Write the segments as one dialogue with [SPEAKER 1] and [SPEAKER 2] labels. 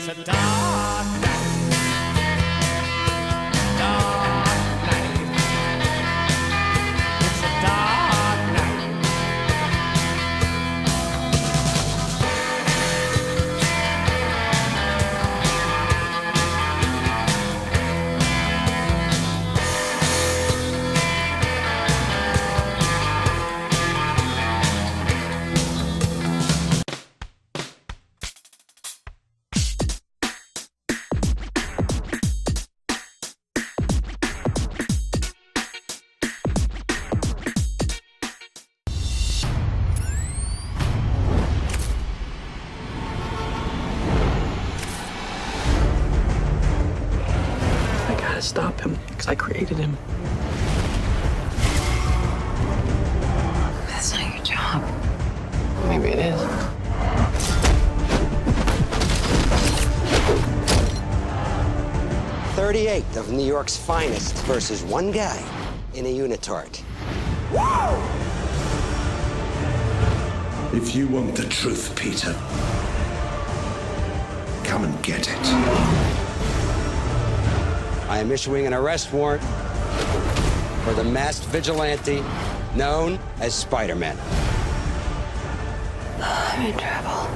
[SPEAKER 1] It's a dark night. Dark night. It's a dark night.
[SPEAKER 2] I gotta stop him, because I created him.
[SPEAKER 3] That's not your job.
[SPEAKER 2] Maybe it is.
[SPEAKER 4] "38 of New York's finest versus one guy in a unitard."
[SPEAKER 5] If you want the truth, Peter, come and get it.
[SPEAKER 4] I am issuing an arrest warrant for the masked vigilante known as Spider-Man.
[SPEAKER 3] I'm in trouble.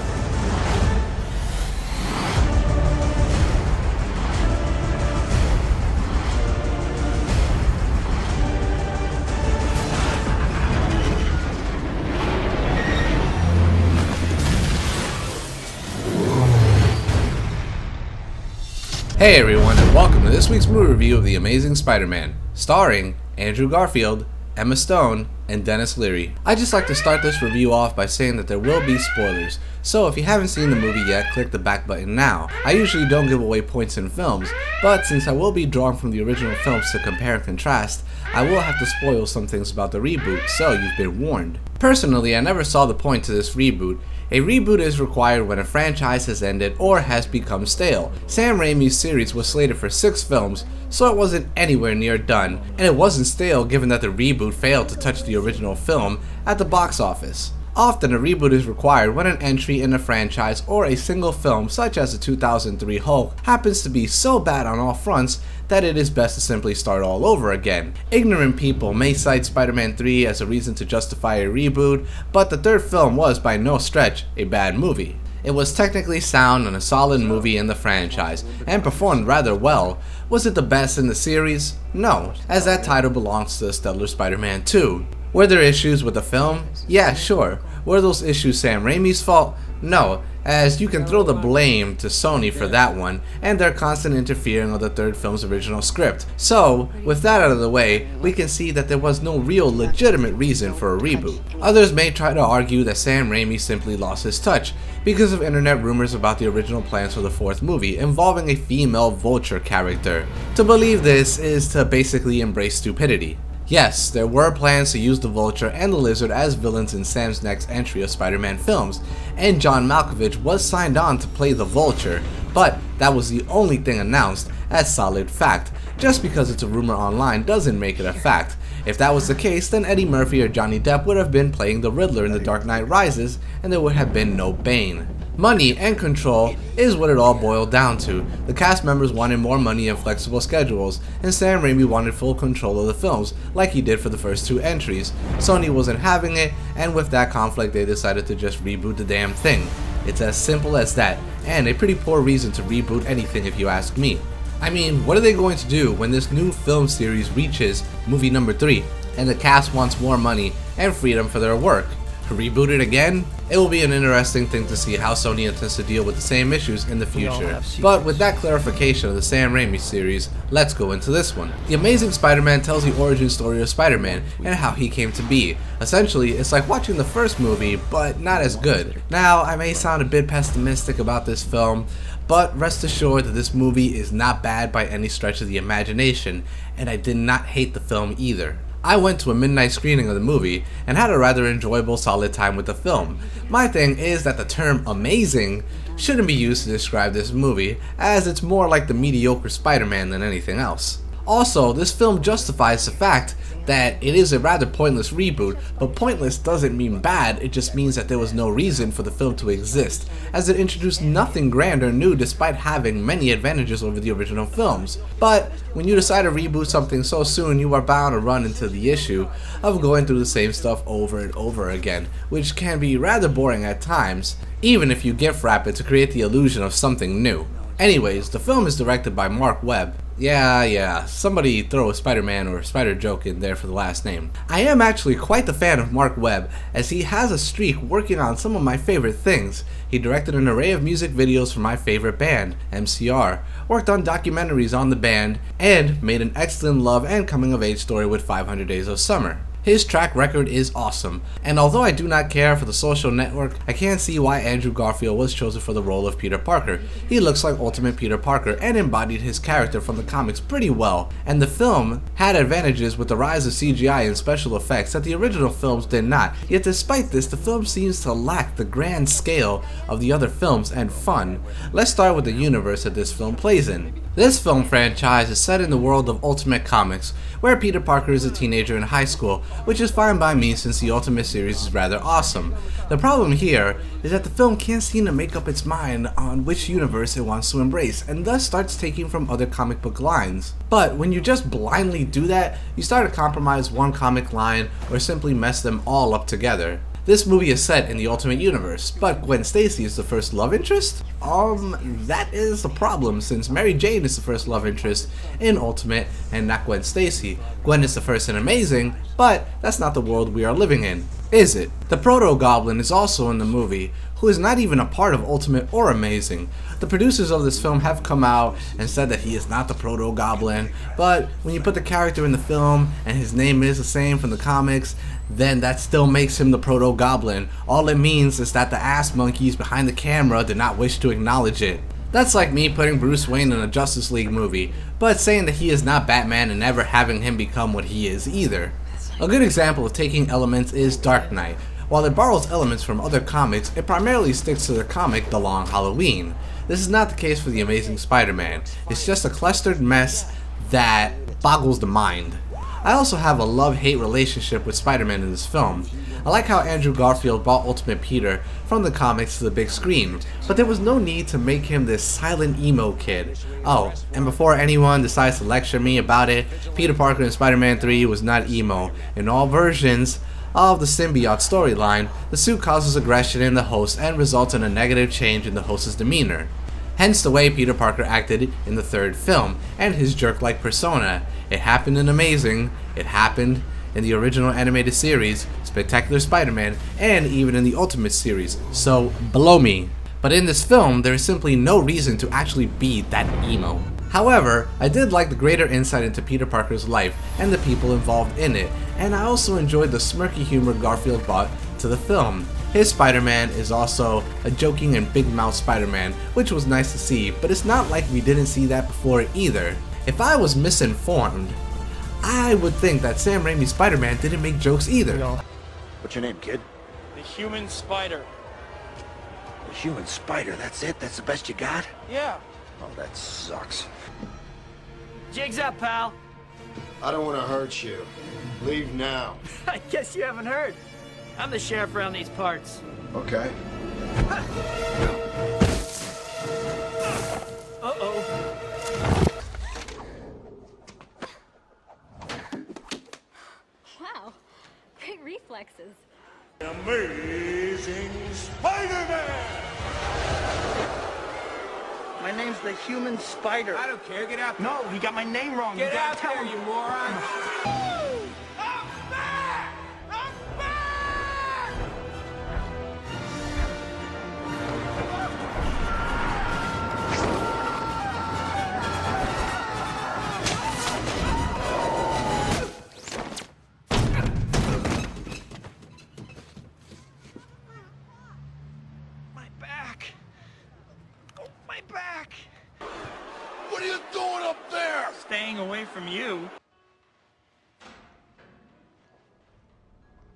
[SPEAKER 6] Hey everyone, and welcome to this week's movie review of The Amazing Spider-Man, starring Andrew Garfield, Emma Stone, and Dennis Leary. I'd just like to start this review off by saying that there will be spoilers, so if you haven't seen the movie yet, click the back button now. I usually don't give away points in films, but since I will be drawing from the original films to compare and contrast, I will have to spoil some things about the reboot, so you've been warned. Personally, I never saw the point to this reboot. A reboot is required when a franchise has ended or has become stale. Sam Raimi's series was slated for 6 films, so it wasn't anywhere near done, and it wasn't stale given that the reboot failed to touch the original film at the box office. Often a reboot is required when an entry in a franchise or a single film such as the 2003 Hulk happens to be so bad on all fronts that it is best to simply start all over again. Ignorant people may cite Spider-Man 3 as a reason to justify a reboot, but the third film was by no stretch a bad movie. It was technically sound and a solid movie in the franchise, and performed rather well. Was it the best in the series? No, as that title belongs to the stellar Spider-Man 2. Were there issues with the film? Yeah, sure. Were those issues Sam Raimi's fault? No, as you can throw the blame to Sony for that one, and their constant interfering of the third film's original script. So, with that out of the way, we can see that there was no real legitimate reason for a reboot. Others may try to argue that Sam Raimi simply lost his touch because of internet rumors about the original plans for the fourth movie involving a female Vulture character. To believe this is to basically embrace stupidity. Yes, there were plans to use the Vulture and the Lizard as villains in Sam's next entry of Spider-Man films, and John Malkovich was signed on to play the Vulture, but that was the only thing announced as solid fact. Just because it's a rumor online doesn't make it a fact. If that was the case, then Eddie Murphy or Johnny Depp would have been playing the Riddler in The Dark Knight Rises, and there would have been no Bane. Money and control is what it all boiled down to. The cast members wanted more money and flexible schedules, and Sam Raimi wanted full control of the films, like he did for the first 2 entries. Sony wasn't having it, and with that conflict they decided to just reboot the damn thing. It's as simple as that, and a pretty poor reason to reboot anything if you ask me. I mean, what are they going to do when this new film series reaches movie number 3, and the cast wants more money and freedom for their work? Reboot it again? It will be an interesting thing to see how Sony intends to deal with the same issues in the future. But with that clarification of the Sam Raimi series, let's go into this one. The Amazing Spider-Man tells the origin story of Spider-Man and how he came to be. Essentially, it's like watching the first movie, but not as good. Now, I may sound a bit pessimistic about this film, but rest assured that this movie is not bad by any stretch of the imagination, and I did not hate the film either. I went to a midnight screening of the movie and had a rather enjoyable, solid time with the film. My thing is that the term amazing shouldn't be used to describe this movie, as it's more like the mediocre Spider-Man than anything else. Also, this film justifies the fact that it is a rather pointless reboot, but pointless doesn't mean bad, it just means that there was no reason for the film to exist, as it introduced nothing grand or new despite having many advantages over the original films. But when you decide to reboot something so soon, you are bound to run into the issue of going through the same stuff over and over again, which can be rather boring at times, even if you gift wrap it to create the illusion of something new. Anyways, the film is directed by Mark Webb. Yeah, somebody throw a Spider-Man or Spider joke in there for the last name. I am actually quite the fan of Mark Webb, as he has a streak working on some of my favorite things. He directed an array of music videos for my favorite band, MCR, worked on documentaries on the band, and made an excellent love and coming of age story with 500 Days of Summer. His track record is awesome, and although I do not care for The Social Network, I can't see why Andrew Garfield was chosen for the role of Peter Parker. He looks like Ultimate Peter Parker and embodied his character from the comics pretty well, and the film had advantages with the rise of CGI and special effects that the original films did not, yet despite this, the film seems to lack the grand scale of the other films and fun. Let's start with the universe that this film plays in. This film franchise is set in the world of Ultimate Comics, where Peter Parker is a teenager in high school, which is fine by me since the Ultimate series is rather awesome. The problem here is that the film can't seem to make up its mind on which universe it wants to embrace, and thus starts taking from other comic book lines. But when you just blindly do that, you start to compromise one comic line or simply mess them all up together. This movie is set in the Ultimate Universe, but Gwen Stacy is the first love interest? That is a problem since Mary Jane is the first love interest in Ultimate and not Gwen Stacy. Gwen is the first in Amazing, but that's not the world we are living in, is it? The Proto-Goblin is also in the movie, who is not even a part of Ultimate or Amazing. The producers of this film have come out and said that he is not the Proto-Goblin, but when you put the character in the film and his name is the same from the comics, then that still makes him the Proto-Goblin. All it means is that the ass monkeys behind the camera did not wish to acknowledge it. That's like me putting Bruce Wayne in a Justice League movie, but saying that he is not Batman and never having him become what he is either. A good example of taking elements is Dark Knight. While it borrows elements from other comics, it primarily sticks to the comic The Long Halloween. This is not the case for The Amazing Spider-Man. It's just a clustered mess that boggles the mind. I also have a love-hate relationship with Spider-Man in this film. I like how Andrew Garfield brought Ultimate Peter from the comics to the big screen, but there was no need to make him this silent emo kid. Oh, and before anyone decides to lecture me about it, Peter Parker in Spider-Man 3 was not emo. In all versions of the symbiote storyline, the suit causes aggression in the host and results in a negative change in the host's demeanor. Hence the way Peter Parker acted in the third film, and his jerk-like persona. It happened in Amazing, it happened in the original animated series, Spectacular Spider-Man, and even in the Ultimate series, so blow me. But in this film, there is simply no reason to actually be that emo. However, I did like the greater insight into Peter Parker's life and the people involved in it, and I also enjoyed the smirky humor Garfield brought to the film. His Spider-Man is also a joking and big mouth Spider-Man, which was nice to see, but it's not like we didn't see that before either. If I was misinformed, I would think that Sam Raimi's Spider-Man didn't make jokes either.
[SPEAKER 5] What's your name, kid?
[SPEAKER 7] The human spider.
[SPEAKER 5] The human spider, that's it? That's the best you got?
[SPEAKER 7] Yeah.
[SPEAKER 5] Oh, that sucks.
[SPEAKER 7] Jig's up, pal.
[SPEAKER 8] I don't want to hurt you. Leave now.
[SPEAKER 7] I guess you haven't heard. I'm the sheriff around these parts.
[SPEAKER 8] Okay.
[SPEAKER 7] Uh-oh.
[SPEAKER 9] Wow, great reflexes.
[SPEAKER 7] Amazing Spider-Man! My name's the human spider.
[SPEAKER 1] I don't care. Get out there.
[SPEAKER 7] No, he got my name wrong.
[SPEAKER 1] Get
[SPEAKER 7] You gotta
[SPEAKER 1] out
[SPEAKER 7] tell
[SPEAKER 1] there,
[SPEAKER 7] him.
[SPEAKER 1] you moron. I'm back! I'm back!
[SPEAKER 7] My back. Oh, my back.
[SPEAKER 8] What are you doing up there?
[SPEAKER 7] Staying away from you.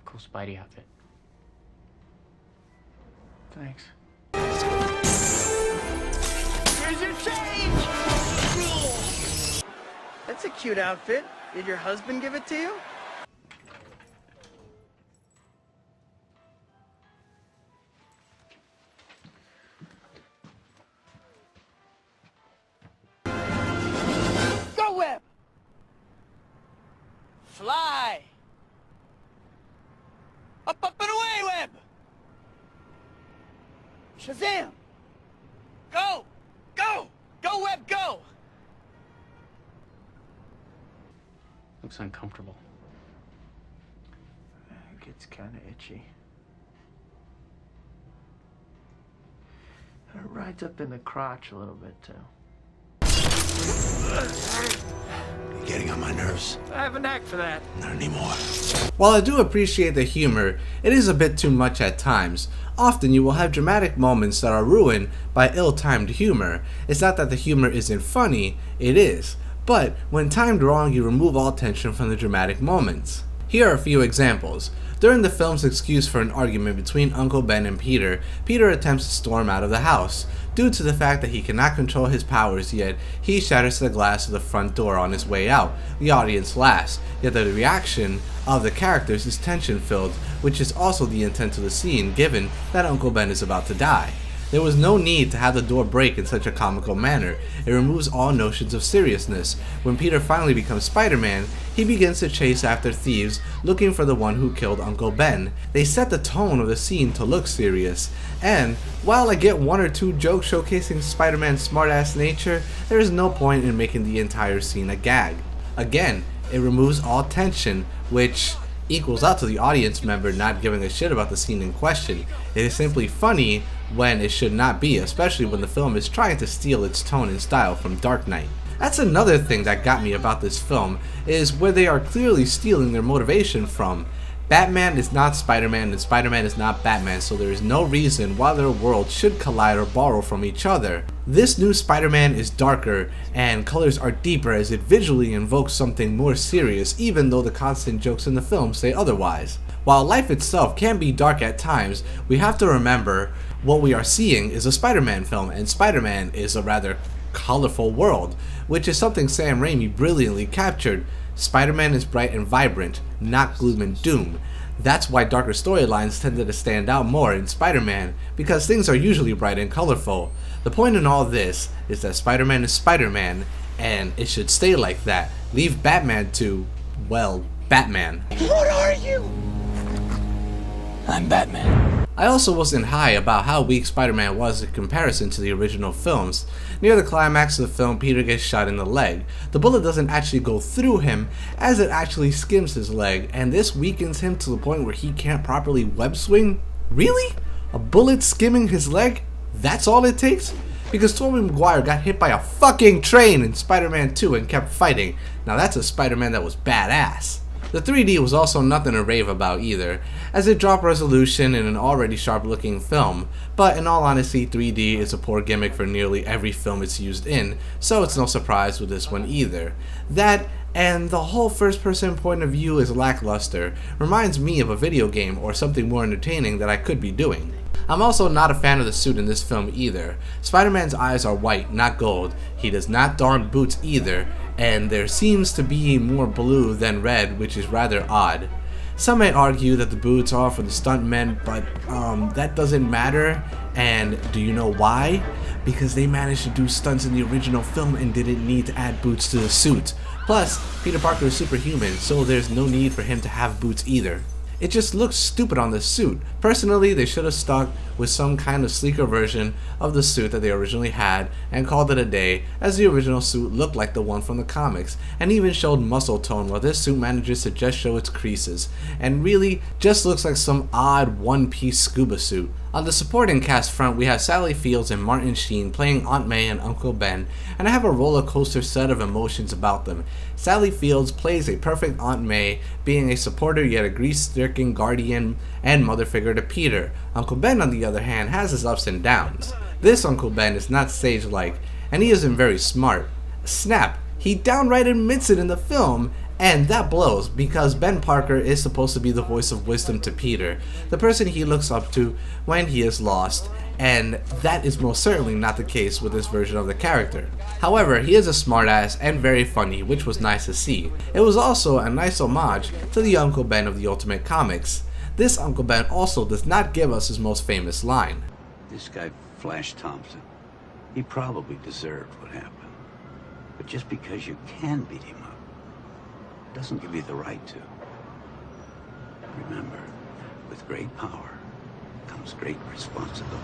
[SPEAKER 2] Cool Spidey outfit. Thanks.
[SPEAKER 7] Here's your change!
[SPEAKER 10] That's a cute outfit. Did your husband give it to you? Go, Web! Fly! Up, up, and away, Web! Shazam! Go! Go! Go, Web, go!
[SPEAKER 2] Looks uncomfortable.
[SPEAKER 10] It gets kind of itchy. It rides up in the crotch a little bit, too.
[SPEAKER 5] You're getting on my nerves.
[SPEAKER 7] I have a knack for that.
[SPEAKER 5] Not anymore.
[SPEAKER 6] While I do appreciate the humor, it is a bit too much at times. Often you will have dramatic moments that are ruined by ill-timed humor. It's not that the humor isn't funny, it is. But when timed wrong, you remove all tension from the dramatic moments. Here are a few examples. During the film's excuse for an argument between Uncle Ben and Peter, Peter attempts to storm out of the house. Due to the fact that he cannot control his powers yet, he shatters the glass of the front door on his way out. The audience laughs, yet the reaction of the characters is tension-filled, which is also the intent of the scene given that Uncle Ben is about to die. There was no need to have the door break in such a comical manner. It removes all notions of seriousness. When Peter finally becomes Spider-Man, he begins to chase after thieves, looking for the one who killed Uncle Ben. They set the tone of the scene to look serious. And while I get one or two jokes showcasing Spider-Man's smart-ass nature, there is no point in making the entire scene a gag. Again, it removes all tension, which equals out to the audience member not giving a shit about the scene in question. It is simply funny when it should not be, especially when the film is trying to steal its tone and style from Dark Knight. That's another thing that got me about this film, is where they are clearly stealing their motivation from. Batman is not Spider-Man and Spider-Man is not Batman, so there is no reason why their worlds should collide or borrow from each other. This new Spider-Man is darker and colors are deeper as it visually invokes something more serious, even though the constant jokes in the film say otherwise. While life itself can be dark at times, we have to remember what we are seeing is a Spider-Man film, and Spider-Man is a rather colorful world, which is something Sam Raimi brilliantly captured. Spider-Man is bright and vibrant, not gloom and doom. That's why darker storylines tended to stand out more in Spider-Man, because things are usually bright and colorful. The point in all this is that Spider-Man is Spider-Man, and it should stay like that. Leave Batman to, well, Batman.
[SPEAKER 10] What are you?
[SPEAKER 2] I'm Batman.
[SPEAKER 6] I also wasn't high about how weak Spider-Man was in comparison to the original films. Near the climax of the film, Peter gets shot in the leg. The bullet doesn't actually go through him, as it actually skims his leg, and this weakens him to the point where he can't properly web swing? Really? A bullet skimming his leg? That's all it takes? Because Tobey Maguire got hit by a fucking train in Spider-Man 2 and kept fighting. Now that's a Spider-Man that was badass. The 3D was also nothing to rave about either, as it dropped resolution in an already sharp looking film, but in all honesty 3D is a poor gimmick for nearly every film it's used in, so it's no surprise with this one either. That and the whole first person point of view is lackluster, reminds me of a video game or something more entertaining that I could be doing. I'm also not a fan of the suit in this film either. Spider-Man's eyes are white, not gold. He does not don boots either, and there seems to be more blue than red, which is rather odd. Some may argue that the boots are for the stuntmen, but that doesn't matter. And do you know why? Because they managed to do stunts in the original film and didn't need to add boots to the suit. Plus, Peter Parker is superhuman, so there's no need for him to have boots either. It just looks stupid on the suit. Personally, they should have stuck with some kind of sleeker version of the suit that they originally had and called it a day, as the original suit looked like the one from the comics and even showed muscle tone, while this suit manages to just show its creases and really just looks like some odd one-piece scuba suit. On the supporting cast front, we have Sally Fields and Martin Sheen playing Aunt May and Uncle Ben, and I have a roller coaster set of emotions about them. Sally Fields plays a perfect Aunt May, being a supporter yet a grief-stricken guardian and mother figure to Peter. Uncle Ben, on the other hand, has his ups and downs. This Uncle Ben is not sage-like, and he isn't very smart. Snap! He downright admits it in the film, and that blows, because Ben Parker is supposed to be the voice of wisdom to Peter, the person he looks up to when he is lost, and that is most certainly not the case with this version of the character. However, he is a smartass and very funny, which was nice to see. It was also a nice homage to the Uncle Ben of the Ultimate Comics. This Uncle Ben also does not give us his most famous line.
[SPEAKER 5] This guy, Flash Thompson, he probably deserved what happened. But just because you can beat him up, doesn't give you the right to. Remember, with great power comes great responsibility.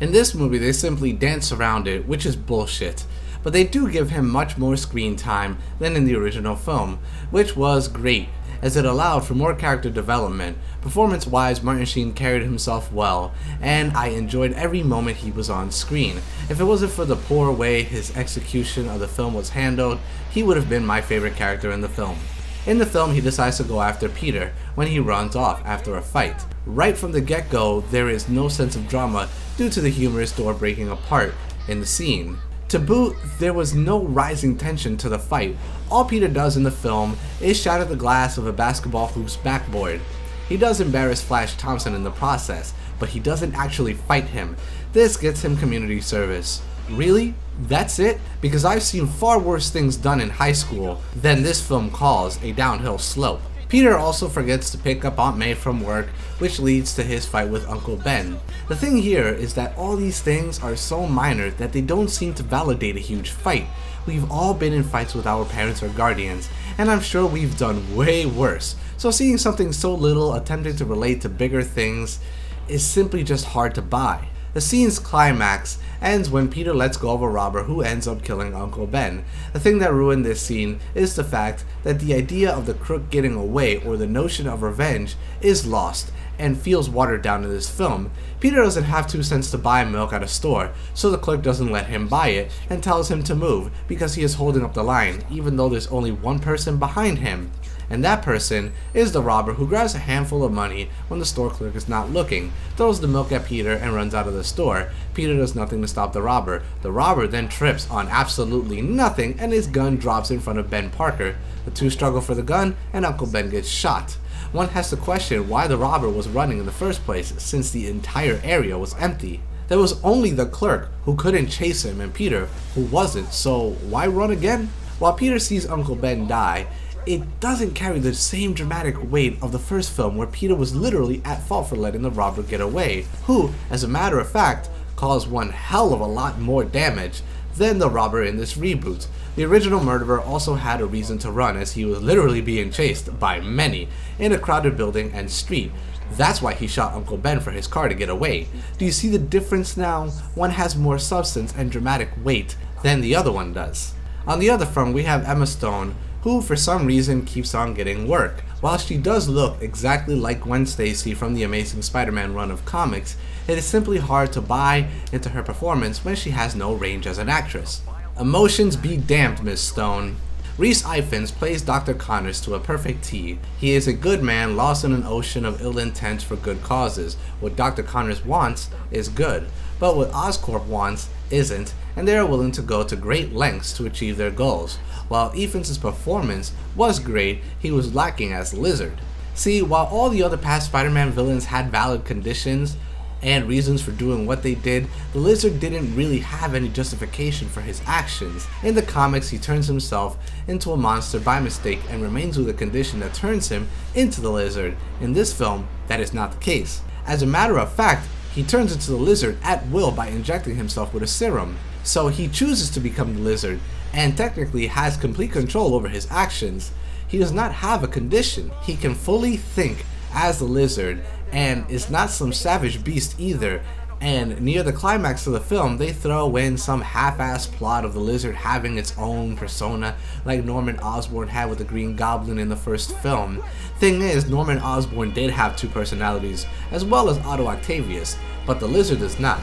[SPEAKER 6] In this movie, they simply dance around it, which is bullshit. But they do give him much more screen time than in the original film, which was great, as it allowed for more character development. Performance-wise, Martin Sheen carried himself well, and I enjoyed every moment he was on screen. If it wasn't for the poor way his execution of the film was handled, he would have been my favorite character in the film. In the film, he decides to go after Peter when he runs off after a fight. Right from the get-go, there is no sense of drama due to the humorous door breaking apart in the scene. To boot, there was no rising tension to the fight. All Peter does in the film is shatter the glass of a basketball hoop's backboard. He does embarrass Flash Thompson in the process, but he doesn't actually fight him. This gets him community service. Really? That's it? Because I've seen far worse things done in high school than this film calls a downhill slope. Peter also forgets to pick up Aunt May from work, which leads to his fight with Uncle Ben. The thing here is that all these things are so minor that they don't seem to validate a huge fight. We've all been in fights with our parents or guardians, and I'm sure we've done way worse. So seeing something so little attempting to relate to bigger things is simply just hard to buy. The scene's climax ends when Peter lets go of a robber who ends up killing Uncle Ben. The thing that ruined this scene is the fact that the idea of the crook getting away, or the notion of revenge, is lost and feels watered down in this film. Peter doesn't have 2 cents to buy milk at a store, so the clerk doesn't let him buy it and tells him to move because he is holding up the line, even though there's only one person behind him. And that person is the robber who grabs a handful of money when the store clerk is not looking, throws the milk at Peter, and runs out of the store. Peter does nothing to stop the robber. The robber then trips on absolutely nothing, and his gun drops in front of Ben Parker. The two struggle for the gun, and Uncle Ben gets shot. One has to question why the robber was running in the first place, since the entire area was empty. There was only the clerk who couldn't chase him, and Peter who wasn't, so why run again? While Peter sees Uncle Ben die, it doesn't carry the same dramatic weight of the first film, where Peter was literally at fault for letting the robber get away, who, as a matter of fact, caused one hell of a lot more damage than the robber in this reboot. The original murderer also had a reason to run, as he was literally being chased by many in a crowded building and street. That's why he shot Uncle Ben for his car to get away. Do you see the difference now? One has more substance and dramatic weight than the other one does. On the other front, we have Emma Stone, who for some reason keeps on getting work. While she does look exactly like Gwen Stacy from the Amazing Spider-Man run of comics, it is simply hard to buy into her performance when she has no range as an actress. Emotions be damned, Miss Stone. Rhys Ifans plays Dr. Connors to a perfect T. He is a good man lost in an ocean of ill intent for good causes. What Dr. Connors wants is good, but what Oscorp wants isn't, and they are willing to go to great lengths to achieve their goals. While Ifans' performance was great, he was lacking as Lizard. See, while all the other past Spider-Man villains had valid conditions and reasons for doing what they did, the Lizard didn't really have any justification for his actions. In the comics, he turns himself into a monster by mistake and remains with a condition that turns him into the Lizard. In this film, that is not the case. As a matter of fact, he turns into the Lizard at will by injecting himself with a serum. So he chooses to become the Lizard, and technically has complete control over his actions. He does not have a condition. He can fully think as the Lizard, and is not some savage beast either. And near the climax of the film, they throw in some half-assed plot of the Lizard having its own persona, like Norman Osborn had with the Green Goblin in the first film. Thing is, Norman Osborn did have 2 personalities, as well as Otto Octavius, but the Lizard does not.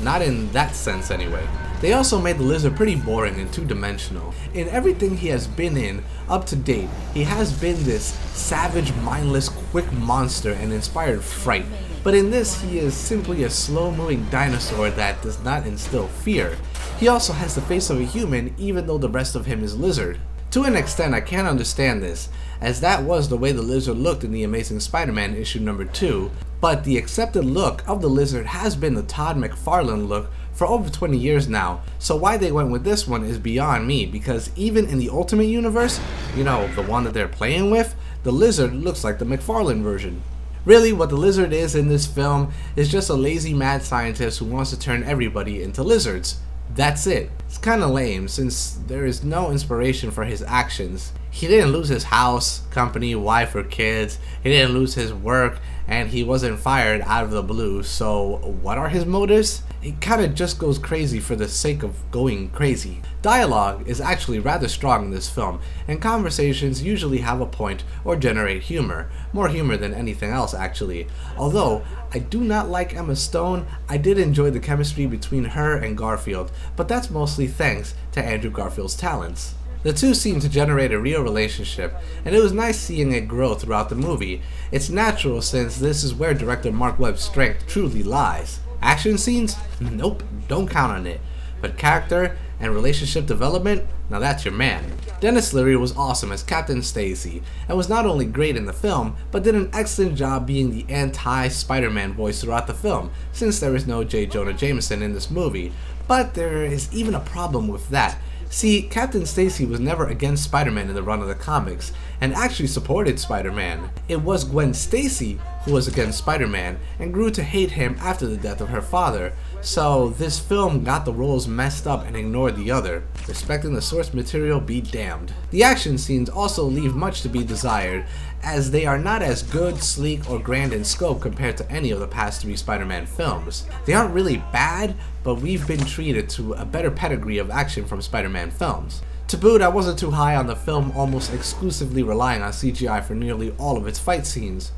[SPEAKER 6] Not in that sense anyway. They also made the Lizard pretty boring and 2-dimensional. In everything he has been in up to date, he has been this savage, mindless, quick monster and inspired fright. But in this, he is simply a slow-moving dinosaur that does not instill fear. He also has the face of a human, even though the rest of him is Lizard. To an extent, I can understand this, as that was the way the Lizard looked in The Amazing Spider-Man issue number 2, but the accepted look of the Lizard has been the Todd McFarlane look for over 20 years now, so why they went with this one is beyond me, because even in the Ultimate Universe, you know, the one that they're playing with, the Lizard looks like the McFarlane version. Really, what the Lizard is in this film is just a lazy mad scientist who wants to turn everybody into lizards. That's it. It's kinda lame since there is no inspiration for his actions. He didn't lose his house, company, wife or kids, he didn't lose his work, and he wasn't fired out of the blue, so what are his motives? It kinda just goes crazy for the sake of going crazy. Dialogue is actually rather strong in this film, and conversations usually have a point or generate humor. More humor than anything else actually. Although, I do not like Emma Stone, I did enjoy the chemistry between her and Garfield, but that's mostly thanks to Andrew Garfield's talents. The two seem to generate a real relationship, and it was nice seeing it grow throughout the movie. It's natural since this is where director Mark Webb's strength truly lies. Action scenes? Nope, don't count on it. But character and relationship development? Now that's your man. Denis Leary was awesome as Captain Stacy, and was not only great in the film, but did an excellent job being the anti-Spider-Man voice throughout the film, since there is no J. Jonah Jameson in this movie. But there is even a problem with that. See, Captain Stacy was never against Spider-Man in the run of the comics, and actually supported Spider-Man. It was Gwen Stacy who was against Spider-Man, and grew to hate him after the death of her father, so this film got the roles messed up and ignored the other. Respecting the source material be damned. The action scenes also leave much to be desired, as they are not as good, sleek, or grand in scope compared to any of the past 3 Spider-Man films. They aren't really bad, but we've been treated to a better pedigree of action from Spider-Man films. To boot, I wasn't too high on the film almost exclusively relying on CGI for nearly all of its fight scenes.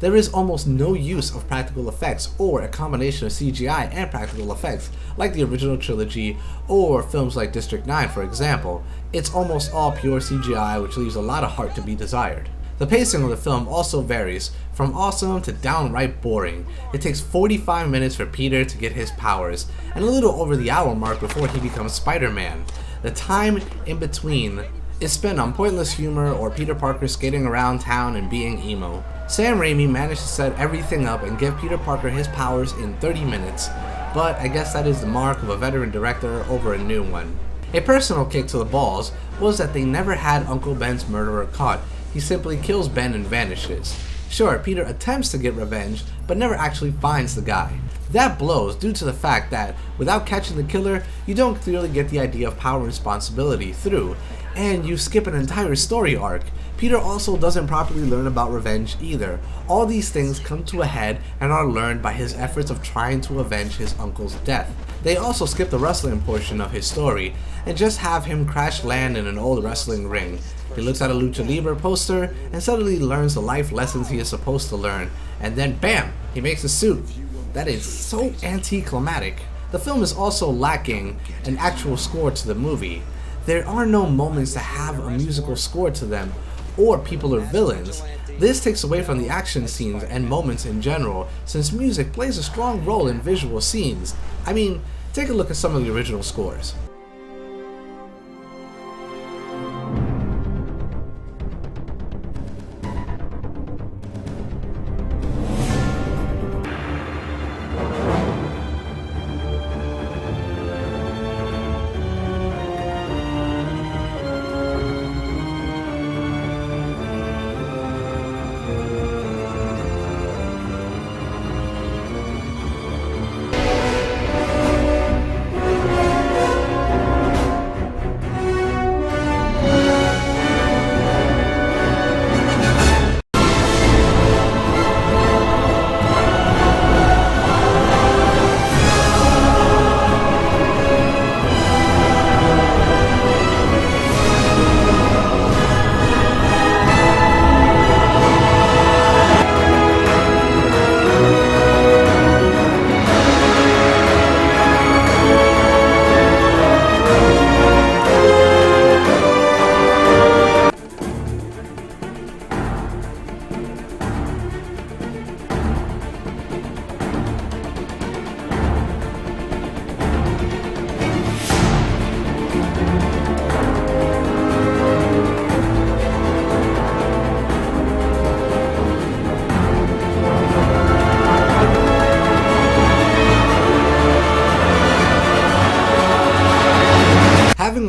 [SPEAKER 6] There is almost no use of practical effects or a combination of CGI and practical effects like the original trilogy or films like District 9 for example. It's almost all pure CGI, which leaves a lot of heart to be desired. The pacing of the film also varies, from awesome to downright boring. It takes 45 minutes for Peter to get his powers, and a little over the hour mark before he becomes Spider-Man. The time in between is spent on pointless humor or Peter Parker skating around town and being emo. Sam Raimi managed to set everything up and give Peter Parker his powers in 30 minutes, but I guess that is the mark of a veteran director over a new one. A personal kick to the balls was that they never had Uncle Ben's murderer caught. He simply kills Ben and vanishes. Sure, Peter attempts to get revenge, but never actually finds the guy. That blows due to the fact that, without catching the killer, you don't clearly get the idea of power and responsibility through, and you skip an entire story arc. Peter also doesn't properly learn about revenge either. All these things come to a head and are learned by his efforts of trying to avenge his uncle's death. They also skip the wrestling portion of his story, and just have him crash land in an old wrestling ring. He looks at a Lucha Libre poster and suddenly learns the life lessons he is supposed to learn, and then BAM! He makes a suit. That is so anticlimactic. The film is also lacking an actual score to the movie. There are no moments that have a musical score to them, or people are villains. This takes away from the action scenes and moments in general, since music plays a strong role in visual scenes. I mean, take a look at some of the original scores.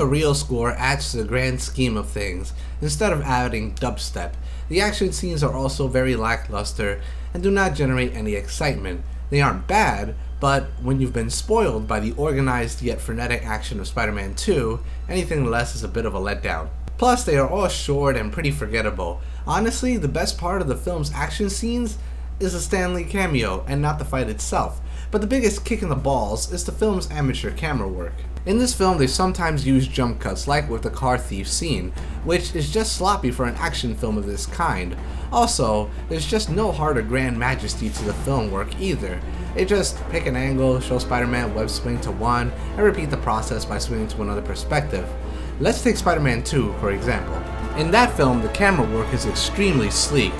[SPEAKER 6] a real score adds to the grand scheme of things, instead of adding dubstep. The action scenes are also very lackluster and do not generate any excitement. They aren't bad, but when you've been spoiled by the organized yet frenetic action of Spider-Man 2, anything less is a bit of a letdown. Plus, they are all short and pretty forgettable. Honestly, the best part of the film's action scenes is a Stan Lee cameo and not the fight itself, but the biggest kick in the balls is the film's amateur camera work. In this film, they sometimes use jump cuts, like with the car thief scene, which is just sloppy for an action film of this kind. Also, there's just no heart or grand majesty to the film work either. They just pick an angle, show Spider-Man web swing to one, and repeat the process by swinging to another perspective. Let's take Spider-Man 2 for example. In that film, the camera work is extremely sleek.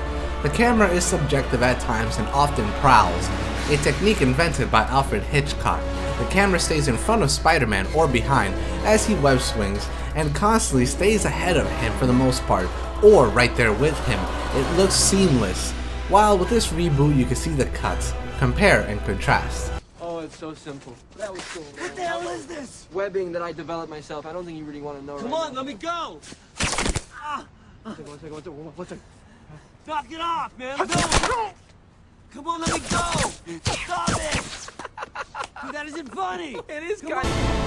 [SPEAKER 6] The camera is subjective at times and often prowls, a technique invented by Alfred Hitchcock. The camera stays in front of Spider-Man or behind as he web swings and constantly stays ahead of him for the most part, or right there with him. It looks seamless. While with this reboot you can see the cuts, compare and contrast.
[SPEAKER 2] Oh, it's so simple. That was cool.
[SPEAKER 10] What the hell is this?
[SPEAKER 2] Webbing that I developed myself. I don't think you really want to know.
[SPEAKER 10] Come on, let me go.
[SPEAKER 2] One second.
[SPEAKER 10] Knock it off, man. No. Come on, let me go. Stop it. Dude, that isn't funny.
[SPEAKER 2] It is
[SPEAKER 10] Come
[SPEAKER 2] kind
[SPEAKER 10] on.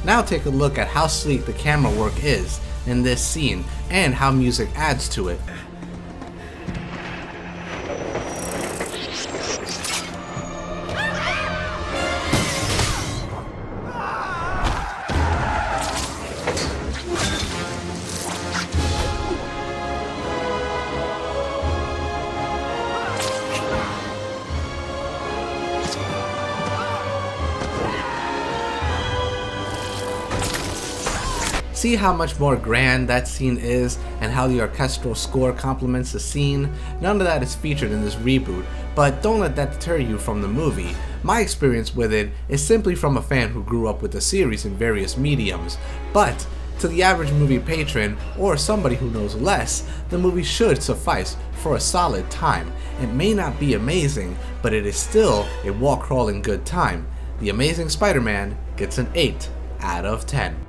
[SPEAKER 6] Now take a look at how sleek the camera work is in this scene and how music adds to it. See how much more grand that scene is and how the orchestral score complements the scene? None of that is featured in this reboot, but don't let that deter you from the movie. My experience with it is simply from a fan who grew up with the series in various mediums, but to the average movie patron or somebody who knows less, the movie should suffice for a solid time. It may not be amazing, but it is still a wall-crawling good time. The Amazing Spider-Man gets an 8 out of 10.